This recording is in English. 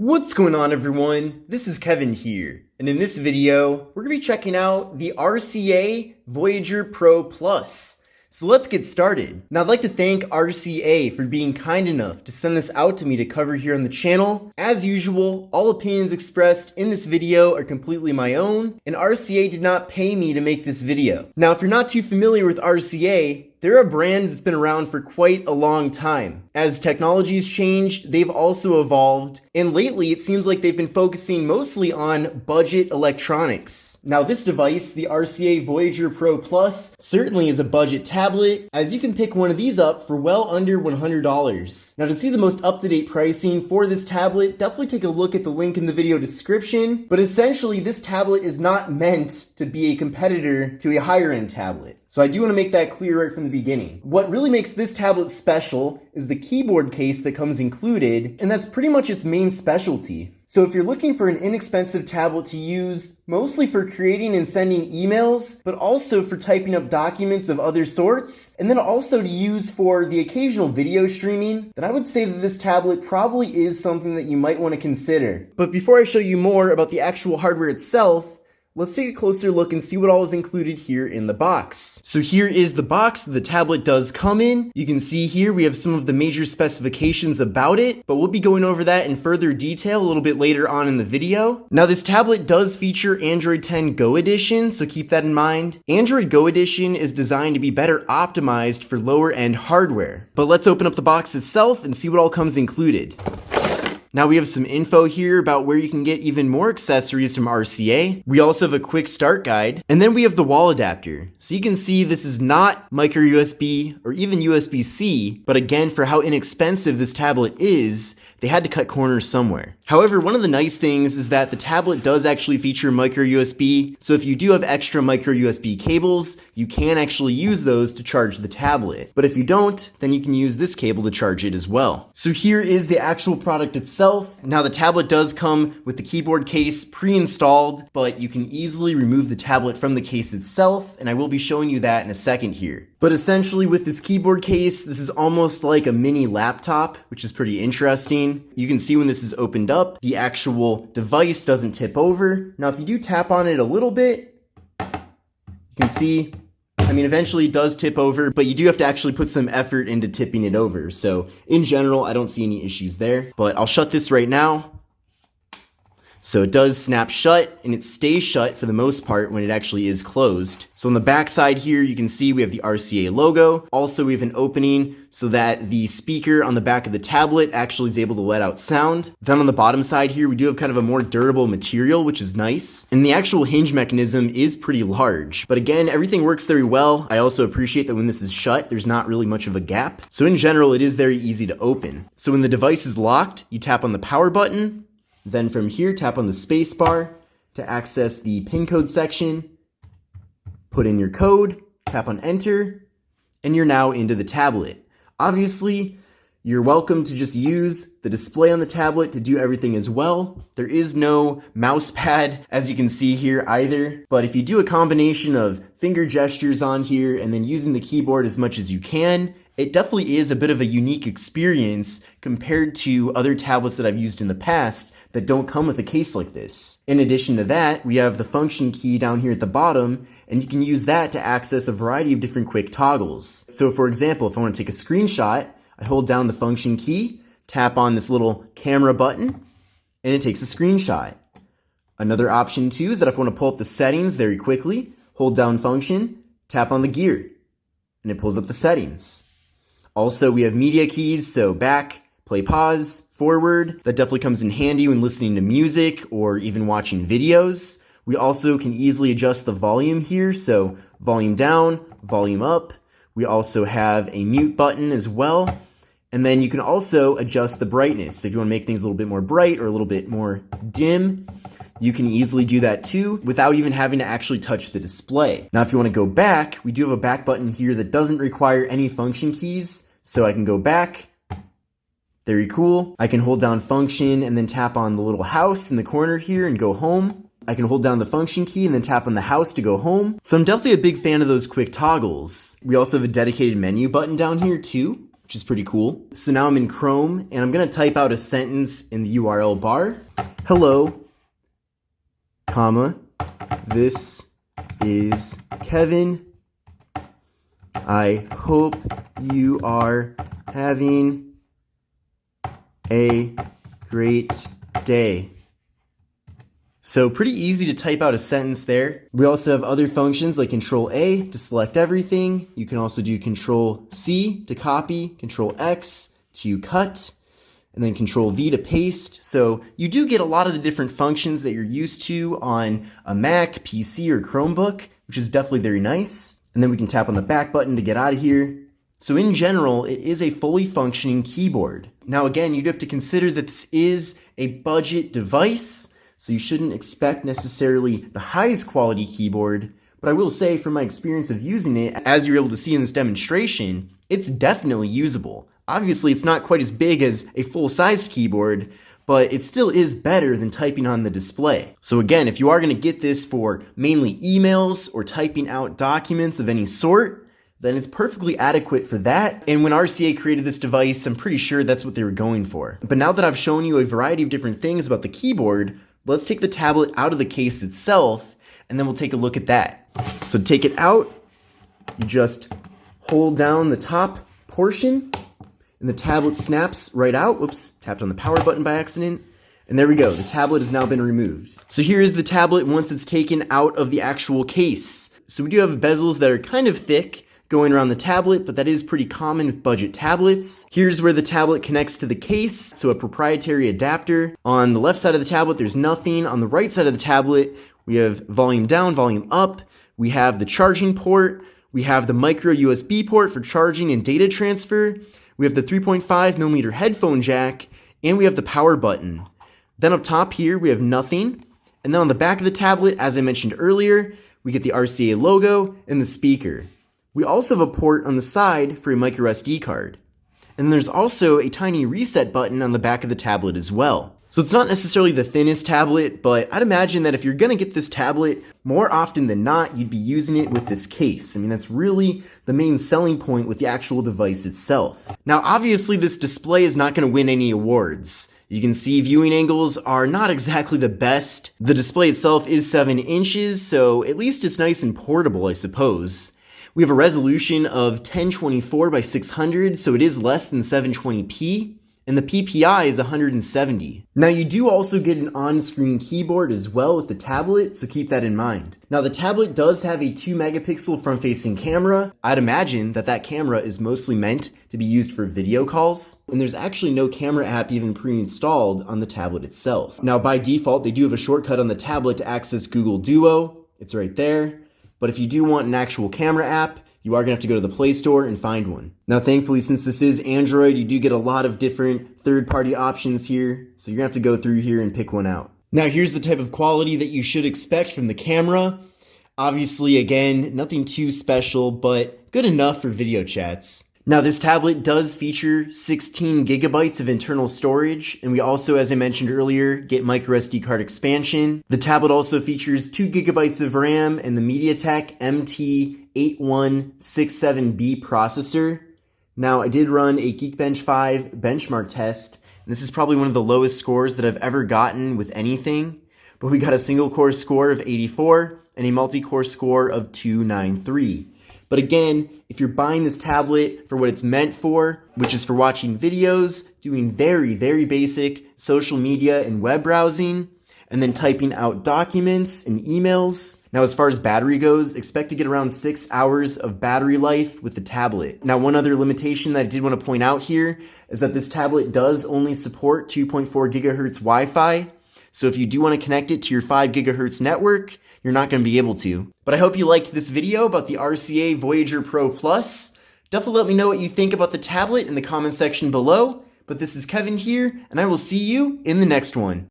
What's going on, everyone? This is Kevin here, and in this video, we're going to be checking out the RCA Voyager Pro Plus. So let's get started. Now, I'd like to thank RCA for being kind enough to send this out to me to cover here on the channel. As usual, all opinions expressed in this video are completely my own, and RCA did not pay me to make this video. Now, if you're not too familiar with RCA, they're a brand that's been around for quite a long time. As technology's changed, they've also evolved, and lately it seems like they've been focusing mostly on budget electronics. Now, this device, the RCA Voyager Pro Plus, certainly is a budget tablet, as you can pick one of these up for well under $100. Now, to see the most up-to-date pricing for this tablet, definitely take a look at the link in the video description, but essentially this tablet is not meant to be a competitor to a higher-end tablet. So I do want to make that clear right from the beginning. What really makes this tablet special is the keyboard case that comes included, and that's pretty much its main specialty. So if you're looking for an inexpensive tablet to use, mostly for creating and sending emails, but also for typing up documents of other sorts, and then also to use for the occasional video streaming, then I would say that this tablet probably is something that you might want to consider. But before I show you more about the actual hardware itself, let's take a closer look and see what all is included here in the box. So here is the box that the tablet does come in. You can see here we have some of the major specifications about it, but we'll be going over that in further detail a little bit later on in the video. Now, this tablet does feature Android 10 Go Edition, so keep that in mind. Android Go Edition is designed to be better optimized for lower end hardware. But let's open up the box itself and see what all comes included. Now we have some info here about where you can get even more accessories from RCA. We also have a quick start guide, and then we have the wall adapter. So you can see this is not micro USB or even USB-C, but again, for how inexpensive this tablet is, they had to cut corners somewhere. However, one of the nice things is that the tablet does actually feature micro USB, so if you do have extra micro USB cables, you can actually use those to charge the tablet. But if you don't, then you can use this cable to charge it as well. So here is the actual product itself. Now, the tablet does come with the keyboard case pre-installed, but you can easily remove the tablet from the case itself, and I will be showing you that in a second here. But essentially with this keyboard case, this is almost like a mini laptop, which is pretty interesting. You can see when this is opened up, the actual device doesn't tip over. Now, if you do tap on it a little bit, you can see, eventually it does tip over, but you do have to actually put some effort into tipping it over. So in general, I don't see any issues there, but I'll shut this right now. So it does snap shut, and it stays shut for the most part when it actually is closed. So on the back side here, you can see we have the RCA logo. Also, we have an opening so that the speaker on the back of the tablet actually is able to let out sound. Then on the bottom side here, we do have kind of a more durable material, which is nice. And the actual hinge mechanism is pretty large. But again, everything works very well. I also appreciate that when this is shut, there's not really much of a gap. So in general, it is very easy to open. So when the device is locked, you tap on the power button. Then from here, tap on the space bar to access the PIN code section, put in your code, tap on enter, and you're now into the tablet. Obviously, you're welcome to just use the display on the tablet to do everything as well. There is no mouse pad, as you can see here either, but if you do a combination of finger gestures on here and then using the keyboard as much as you can, it definitely is a bit of a unique experience compared to other tablets that I've used in the past that don't come with a case like this. In addition to that, we have the function key down here at the bottom, and you can use that to access a variety of different quick toggles. So for example, if I want to take a screenshot, I hold down the function key, tap on this little camera button, and it takes a screenshot. Another option too is that if I want to pull up the settings very quickly, hold down function, tap on the gear, and it pulls up the settings. Also, we have media keys, so back, play, pause, forward. That definitely comes in handy when listening to music or even watching videos. We also can easily adjust the volume here, so volume down, volume up. We also have a mute button as well. And then you can also adjust the brightness. So if you want to make things a little bit more bright or a little bit more dim, you can easily do that too without even having to actually touch the display. Now, if you want to go back, we do have a back button here that doesn't require any function keys. So I can go back. Very cool. I can hold down function and then tap on the little house in the corner here and go home. I can hold down the function key and then tap on the house to go home. So I'm definitely a big fan of those quick toggles. We also have a dedicated menu button down here too. which is pretty cool. So now I'm in Chrome, and I'm gonna type out a sentence in the URL bar. Hello, comma, this is Kevin. I hope you are having a great day. So pretty easy to type out a sentence there. We also have other functions like Control A to select everything. You can also do Control C to copy, Control X to cut, and then Control V to paste. So you do get a lot of the different functions that you're used to on a Mac, PC, or Chromebook, which is definitely very nice. And then we can tap on the back button to get out of here. So in general, it is a fully functioning keyboard. Now again, you do have to consider that this is a budget device, so you shouldn't expect necessarily the highest quality keyboard, but I will say from my experience of using it, as you're able to see in this demonstration, it's definitely usable. Obviously, it's not quite as big as a full-sized keyboard, but it still is better than typing on the display. So again, if you are going to get this for mainly emails or typing out documents of any sort, then it's perfectly adequate for that. And when RCA created this device, I'm pretty sure that's what they were going for. But now that I've shown you a variety of different things about the keyboard, let's take the tablet out of the case itself, and then we'll take a look at that. So to take it out, you just hold down the top portion, and the tablet snaps right out. Whoops, tapped on the power button by accident. And there we go, the tablet has now been removed. So here is the tablet once it's taken out of the actual case. So we do have bezels that are kind of thick going around the tablet, but that is pretty common with budget tablets. Here's where the tablet connects to the case, so a proprietary adapter. On the left side of the tablet, there's nothing. On the right side of the tablet, we have volume down, volume up. We have the charging port. We have the micro USB port for charging and data transfer. We have the 3.5mm headphone jack, and we have the power button. Then up top here, we have nothing. And then on the back of the tablet, as I mentioned earlier, we get the RCA logo and the speaker. We also have a port on the side for a micro SD card. And there's also a tiny reset button on the back of the tablet as well. So it's not necessarily the thinnest tablet, but I'd imagine that if you're gonna get this tablet, more often than not, you'd be using it with this case. I mean, that's really the main selling point with the actual device itself. Now, obviously, this display is not gonna win any awards. You can see viewing angles are not exactly the best. The display itself is 7 inches, so at least it's nice and portable, I suppose. We have a resolution of 1024 by 600, so it is less than 720p, and the PPI is 170. Now you do also get an on-screen keyboard as well with the tablet, so keep that in mind. Now the tablet does have a 2-megapixel front-facing camera. I'd imagine that that camera is mostly meant to be used for video calls, and there's actually no camera app even pre-installed on the tablet itself. Now by default, they do have a shortcut on the tablet to access Google Duo. It's right there. But if you do want an actual camera app, you are going to have to go to the Play Store and find one. Now, thankfully, since this is Android, you do get a lot of different third-party options here, so you're going to have to go through here and pick one out. Now, here's the type of quality that you should expect from the camera. Obviously, again, nothing too special, but good enough for video chats. Now, this tablet does feature 16 gigabytes of internal storage, and we also, as I mentioned earlier, get micro SD card expansion. The tablet also features 2 gigabytes of RAM and the MediaTek MT8167B processor. Now, I did run a Geekbench 5 benchmark test, and this is probably one of the lowest scores that I've ever gotten with anything, but we got a single core score of 84 and a multi-core score of 293. But again, if you're buying this tablet for what it's meant for, which is for watching videos, doing very, very basic social media and web browsing, and then typing out documents and emails. Now, as far as battery goes, expect to get around 6 hours of battery life with the tablet. Now, one other limitation that I did want to point out here is that this tablet does only support 2.4 gigahertz Wi-Fi. So if you do want to connect it to your 5 gigahertz network, you're not going to be able to. But I hope you liked this video about the RCA Voyager Pro Plus. Definitely let me know what you think about the tablet in the comment section below. But this is Kevin here, and I will see you in the next one.